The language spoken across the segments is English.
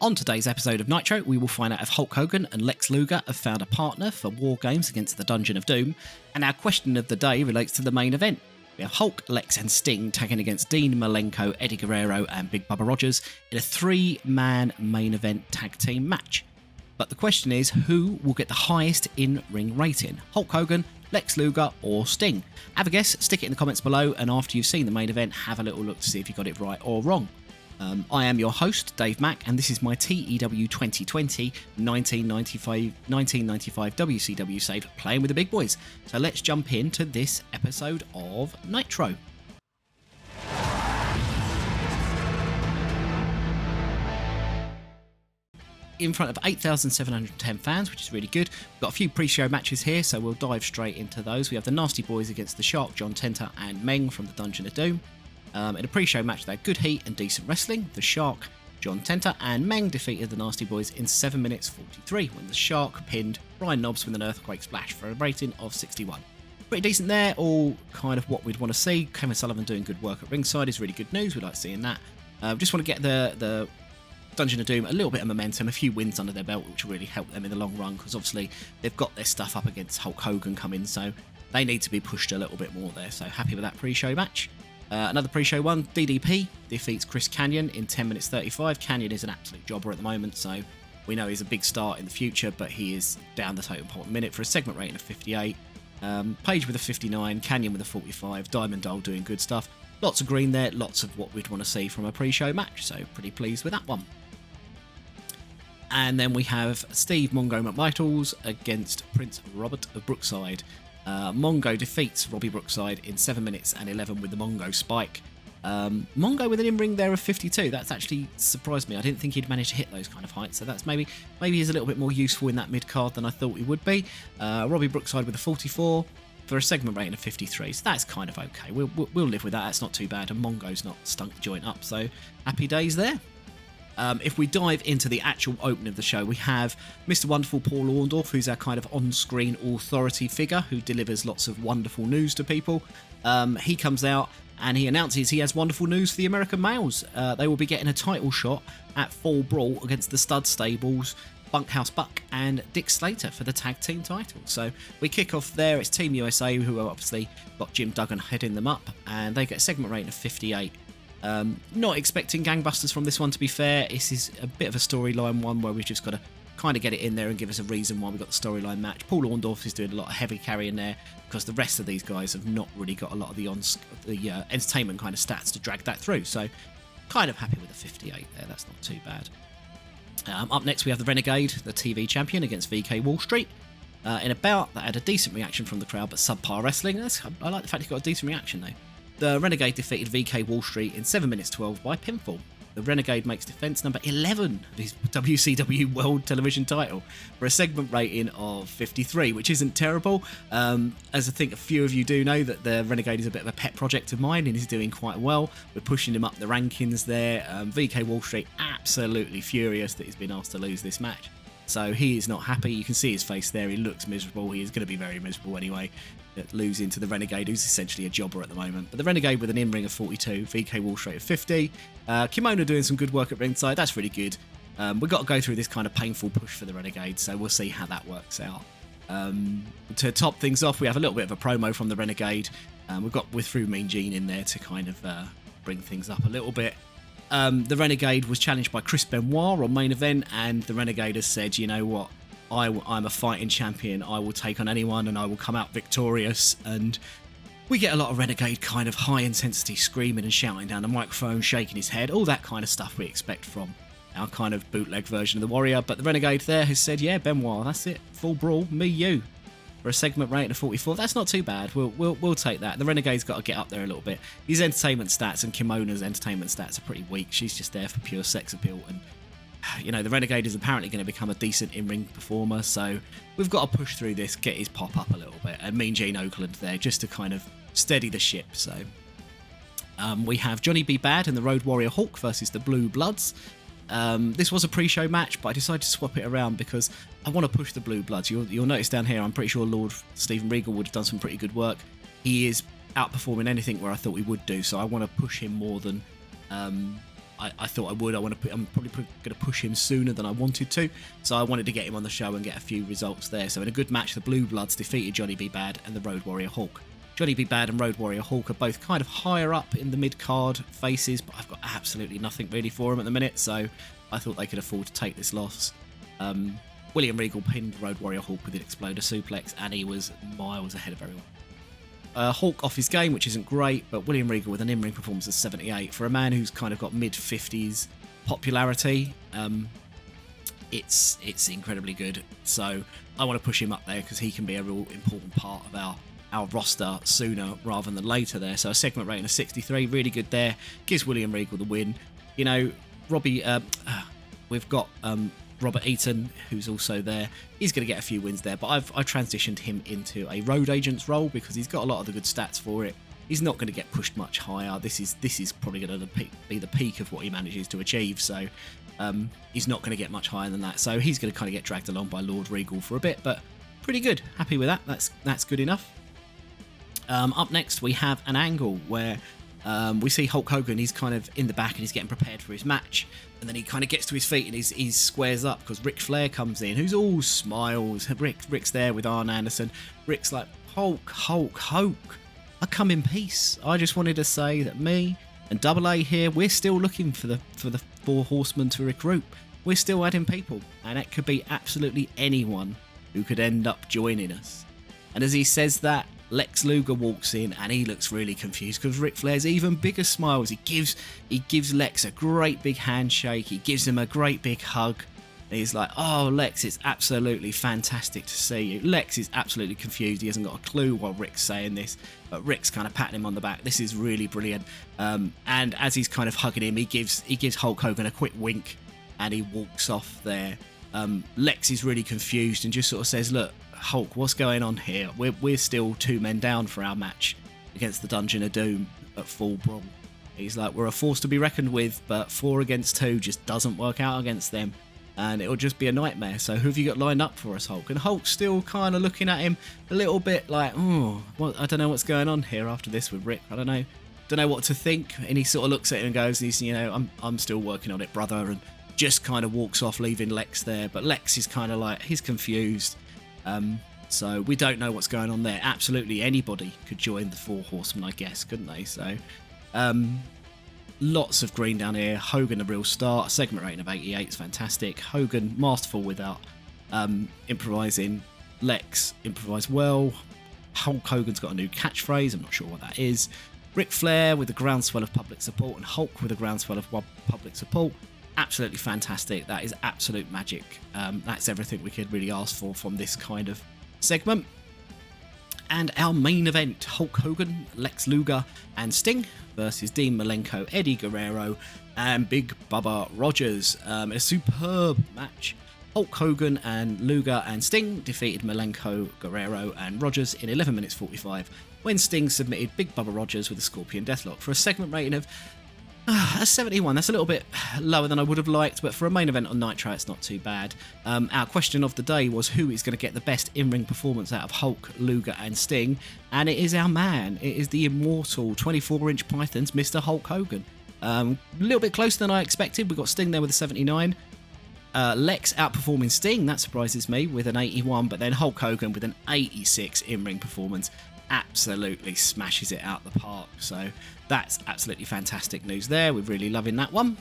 On today's episode of Nitro, we will find out if Hulk Hogan and Lex Luger have found a partner for War Games against the Dungeon of Doom, and our question of the day relates to the main event. We have Hulk, Lex and Sting tagging against Dean, Malenko, Eddy, Guerrero and Big Bubba Rogers in a three-man main event tag team match. But the question is, who will get the highest in-ring rating? Hulk Hogan, Lex Luger or Sting? Have a guess, stick it in the comments below, and after you've seen the main event, have a little look to see if you got it right or wrong. I am your host, Dave Mack, and this is my TEW 2020 1995 WCW save, Playing with the Big Boys. So let's jump into this episode of Nitro. In front of 8,710 fans, which is really good. We've got a few pre-show matches here, so we'll dive straight into those. We have the Nasty Boys against the Shark, John Tenta and Meng from the Dungeon of Doom. In a pre-show match, they had good heat and decent wrestling. The Shark, John Tenta and Meng defeated the Nasty Boys in 7 minutes 43, when the Shark pinned Brian Knobbs with an Earthquake Splash for a rating of 61. Pretty decent there, all kind of what we'd want to see. Kevin Sullivan doing good work at ringside is really good news. We like seeing that. Just want to get the Dungeon of Doom a little bit of momentum, a few wins under their belt, which will really help them in the long run, because obviously they've got their stuff up against Hulk Hogan coming, so they need to be pushed a little bit more there. So happy with that pre-show match. Another pre-show one, DDP defeats Chris Kanyon in 10 minutes 35. Kanyon is an absolute jobber at the moment, so we know he's a big start in the future, but he is down the totem pole at the minute for a segment rating of 58. Page with a 59, Kanyon with a 45, Diamond Doll doing good stuff. Lots of green there, lots of what we'd want to see from a pre-show match, so pretty pleased with that one. And then we have Steve Mongo McMichaels against Prince Robert of Brookside. Mongo defeats Robbie Brookside in 7 minutes and 11 with the Mongo spike. Mongo with an in-ring there of 52. That's actually surprised me. I didn't think he'd manage to hit those kind of heights, so that's maybe he's a little bit more useful in that mid-card than I thought he would be. Robbie Brookside with a 44 for a segment rating of 53, so that's kind of okay. We'll live with that. That's not too bad, and Mongo's not stunk the joint up, so happy days there. If we dive into the actual opening of the show, we have Mr. Wonderful Paul Orndorff, who's our kind of on-screen authority figure who delivers lots of wonderful news to people. He comes out and he announces he has wonderful news for the American males. They will be getting a title shot at Fall Brawl against the Stud Stables, Bunkhouse Buck and Dick Slater for the tag team title. So we kick off there. It's Team USA, who have obviously got Jim Duggan heading them up, and they get a segment rating of 58. Not expecting gangbusters from this one, to be fair. This is a bit of a storyline one where we've just got to kind of get it in there and give us a reason why we got the storyline match. Paul Orndorff is doing a lot of heavy carrying there, because the rest of these guys have not really got a lot of the entertainment kind of stats to drag that through. So kind of happy with the 58 there. That's not too bad. Up next we have the Renegade, the TV champion, against V.K Wallstreet. In a bout that had a decent reaction from the crowd, but subpar wrestling. I like the fact he got a decent reaction though. The Renegade defeated V.K Wallstreet in 7 minutes 12 by pinfall. The Renegade makes defence number 11 of his WCW World Television title for a segment rating of 53, which isn't terrible. As I think a few of you do know, that the Renegade is a bit of a pet project of mine and he's doing quite well. We're pushing him up the rankings there. V.K Wallstreet absolutely furious that he's been asked to lose this match. So he is not happy. You can see his face there. He looks miserable. He is going to be very miserable anyway, losing to the Renegade, who's essentially a jobber at the moment. But the Renegade with an in-ring of 42, V.K Wallstreet of 50. Kimono doing some good work at ringside. That's really good. We've got to go through this kind of painful push for the Renegade, so we'll see how that works out. To top things off, we have a little bit of a promo from the Renegade. We're through Mean Gene in there to kind of bring things up a little bit. The Renegade was challenged by Chris Benoit on main event, and the Renegade has said, you know what, I'm a fighting champion, I will take on anyone and I will come out victorious. And we get a lot of Renegade kind of high intensity screaming and shouting down the microphone, shaking his head, all that kind of stuff we expect from our kind of bootleg version of the Warrior. But the Renegade there has said, yeah, Benoit, that's it, full brawl, me, you, for a segment rating of 44. That's not too bad. We'll take that. The Renegade's got to get up there a little bit. His entertainment stats and Kimona's entertainment stats are pretty weak. She's just there for pure sex appeal, and you know, the Renegade is apparently going to become a decent in-ring performer, so we've got to push through this, get his pop up a little bit, and Mean Gene Oakland there just to kind of steady the ship. So we have Johnny B. Bad and the Road Warrior Hulk versus the Blue Bloods. This was a pre-show match, but I decided to swap it around because I want to push the Blue Bloods. You'll notice down here, I'm pretty sure Lord Steven Regal would have done some pretty good work. He is outperforming anything where I thought he would do, so I want to push him more than I thought I would. I'm probably going to push him sooner than I wanted to, so I wanted to get him on the show and get a few results there. So in a good match, the Blue Bloods defeated Johnny B. Bad and the Road Warrior Hulk. Johnny B. Bad and Road Warrior Hulk are both kind of higher up in the mid-card faces, but I've got absolutely nothing really for them at the minute, so I thought they could afford to take this loss. William Regal pinned Road Warrior Hulk with an exploder suplex, and he was miles ahead of everyone. Hulk off his game, which isn't great, but William Regal with an in-ring performance of 78. For a man who's kind of got mid-50s popularity, it's incredibly good. So I want to push him up there because he can be a real important part of our roster sooner rather than later there. So a segment rating of 63, really good there. Gives William Regal the win. You know, we've got Robert Eaton, who's also there. He's going to get a few wins there, but I've transitioned him into a road agent's role because he's got a lot of the good stats for it. He's not going to get pushed much higher. This is probably going to be the peak of what he manages to achieve, so he's not going to get much higher than that. So he's going to kind of get dragged along by Lord Regal for a bit, but pretty good. Happy with that. That's good enough. Up next, we have an angle where we see Hulk Hogan. He's kind of in the back and he's getting prepared for his match, and then he kind of gets to his feet and he squares up because Ric Flair comes in, who's all smiles. Ric's there with Arn Anderson. Ric's like, Hulk, I come in peace. I just wanted to say that me and Double A here, we're still looking for the four horsemen to regroup. We're still adding people, and it could be absolutely anyone who could end up joining us. And as he says that, Lex Luger walks in and he looks really confused because Ric Flair's even bigger smiles. He gives Lex a great big handshake. He gives him a great big hug. And he's like, oh, Lex, it's absolutely fantastic to see you. Lex is absolutely confused. He hasn't got a clue while Ric's saying this, but Ric's kind of patting him on the back. This is really brilliant. And as he's kind of hugging him, he gives Hulk Hogan a quick wink and he walks off there. Lex is really confused and just sort of says, look, Hulk, what's going on here? We're still 2 men down for our match against the Dungeon of Doom at Full Brawl. He's like, we're a force to be reckoned with, but 4 against 2 just doesn't work out against them, and it'll just be a nightmare. So who have you got lined up for us, Hulk? And Hulk's still kind of looking at him a little bit like, oh, well, I don't know what's going on here after this with Ric. I don't know what to think. And he sort of looks at him and goes, I'm still working on it, brother, and just kind of walks off, leaving Lex there. But Lex is kind of like, he's confused. So we don't know what's going on there. Absolutely anybody could join the Four Horsemen, I guess, couldn't they? So lots of green down here. Hogan a real start. A segment rating of 88 is fantastic. Hogan masterful without improvising. Lex improvised well. Hulk Hogan's got a new catchphrase. I'm not sure what that is. Ric Flair with a groundswell of public support, and Hulk with a groundswell of public support. Absolutely fantastic. That is absolute magic. That's everything we could really ask for from this kind of segment. And our main event, Hulk Hogan, Lex Luger and Sting versus Dean Malenko, Eddy Guerrero and Big Bubba Rogers. A superb match. Hulk Hogan and Luger and Sting defeated Malenko, Guerrero and Rogers in 11 minutes 45 when Sting submitted Big Bubba Rogers with a Scorpion Deathlock for a segment rating of a 71. That's a little bit lower than I would have liked, but for a main event on Nitro, it's not too bad. Our question of the day was who is going to get the best in-ring performance out of Hulk, Luger and Sting, and it is our man. It is the immortal 24-inch Pythons, Mr. Hulk Hogan. A little bit closer than I expected. We got Sting there with a 79. Lex outperforming Sting, that surprises me, with an 81, but then Hulk Hogan with an 86 in-ring performance absolutely smashes it out the park. So that's absolutely fantastic news there. We're really loving that one.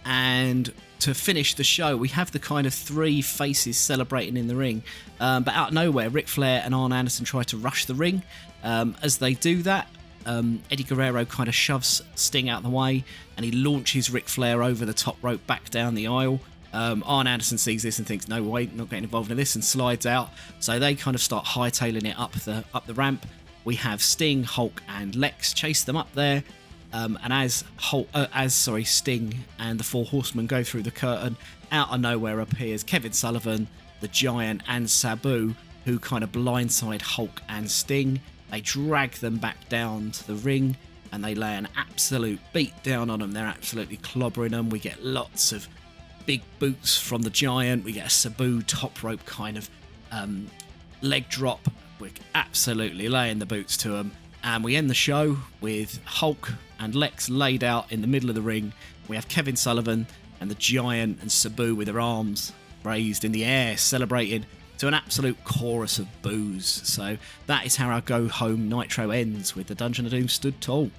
And to finish the show, we have the kind of 3 faces celebrating in the ring. But out of nowhere, Ric Flair and Arn Anderson try to rush the ring. As they do that, Eddy Guerrero kind of shoves Sting out of the way and he launches Ric Flair over the top rope back down the aisle. Arn Anderson sees this and thinks, no way, not getting involved in this, and slides out. So they kind of start hightailing it up the ramp. We have Sting, Hulk and Lex chase them up there. And as Sting and the Four Horsemen go through the curtain, out of nowhere appears Kevin Sullivan, the Giant and Sabu, who kind of blindside Hulk and Sting. They drag them back down to the ring and they lay an absolute beat down on them. They're absolutely clobbering them. We get lots of big boots from the Giant. We get a Sabu top rope kind of leg drop. We're absolutely laying the boots to them. And we end the show with Hulk and Lex laid out in the middle of the ring. We have Kevin Sullivan and the Giant and Sabu with their arms raised in the air, celebrating to an absolute chorus of boos. So that is how our Go Home Nitro ends, with the Dungeon of Doom stood tall.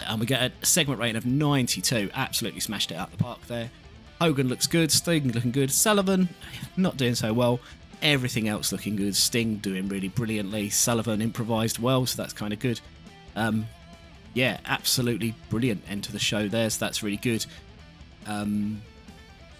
And we get a segment rating of 92. Absolutely smashed it out the park there. Hogan looks good, Sting looking good, Sullivan not doing so well. Everything else looking good. Sting doing really brilliantly. Sullivan improvised well, so that's kind of good. Yeah, absolutely brilliant end to the show there, so that's really good.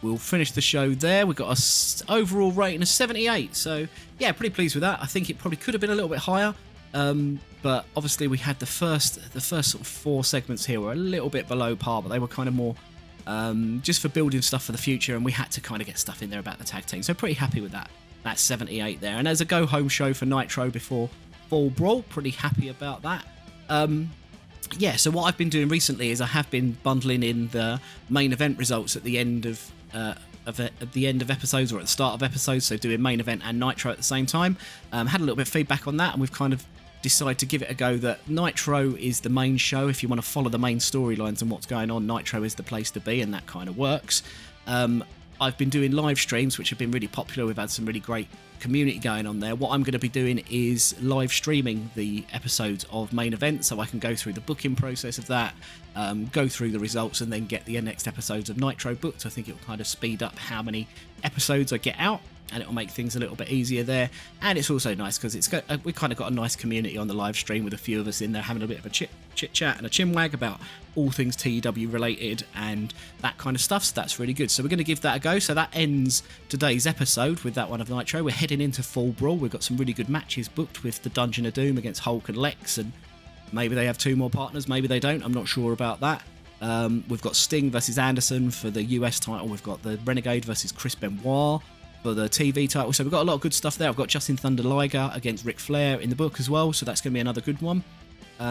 We'll finish the show there. We've got an overall rating of 78, so yeah, pretty pleased with that. I think it probably could have been a little bit higher, but obviously we had the first sort of 4 segments here were a little bit below par, but they were kind of more just for building stuff for the future, and we had to kind of get stuff in there about the tag team, so pretty happy with that. That's 78 there. And as a go-home show for Nitro before Fall Brawl, pretty happy about that. Yeah, so what I've been doing recently is I have been bundling in the main event results at the end of episodes or at the start of episodes, so doing main event and Nitro at the same time. Had a little bit of feedback on that, and we've kind of decided to give it a go that Nitro is the main show. If you want to follow the main storylines and what's going on, Nitro is the place to be, and that kind of works. I've been doing live streams, which have been really popular. We've had some really great community going on there. What I'm going to be doing is live streaming the episodes of main event, so I can go through the booking process of that, go through the results, and then get the next episodes of Nitro booked. I think it will kind of speed up how many episodes I get out, and it will make things a little bit easier there. And it's also nice because we kind of got a nice community on the live stream with a few of us in there having a bit of a chit chat and a chinwag about all things TEW related and that kind of stuff, so that's really good. So we're going to give that a go. So that ends today's episode with that one of Nitro. We're heading into Fall Brawl. We've got some really good matches booked with the Dungeon of Doom against Hulk and Lex, and maybe they have 2 more partners, maybe they don't, I'm not sure about that. We've got Sting versus Anderson for the US title. We've got the Renegade versus Chris Benoit for the TV title, so we've got a lot of good stuff there. I've got Justin Thunder Liger against Ric Flair in the book as well, so that's going to be another good one.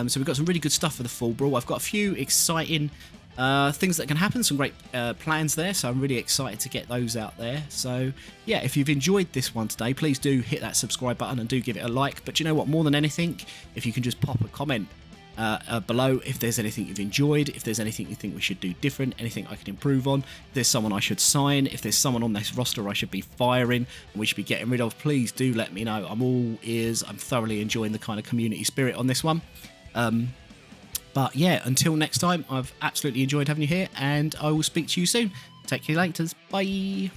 So we've got some really good stuff for the Fall Brawl. I've got a few exciting things that can happen, some great plans there, so I'm really excited to get those out there. So yeah, if you've enjoyed this one today, please do hit that subscribe button and do give it a like. But you know what, more than anything, if you can just pop a comment below if there's anything you've enjoyed, if there's anything you think we should do different, anything I can improve on, if there's someone I should sign, if there's someone on this roster I should be firing and we should be getting rid of, please do let me know. I'm all ears. I'm thoroughly enjoying the kind of community spirit on this one. But yeah, until next time, I've absolutely enjoyed having you here, and I will speak to you soon. Take care later. Bye.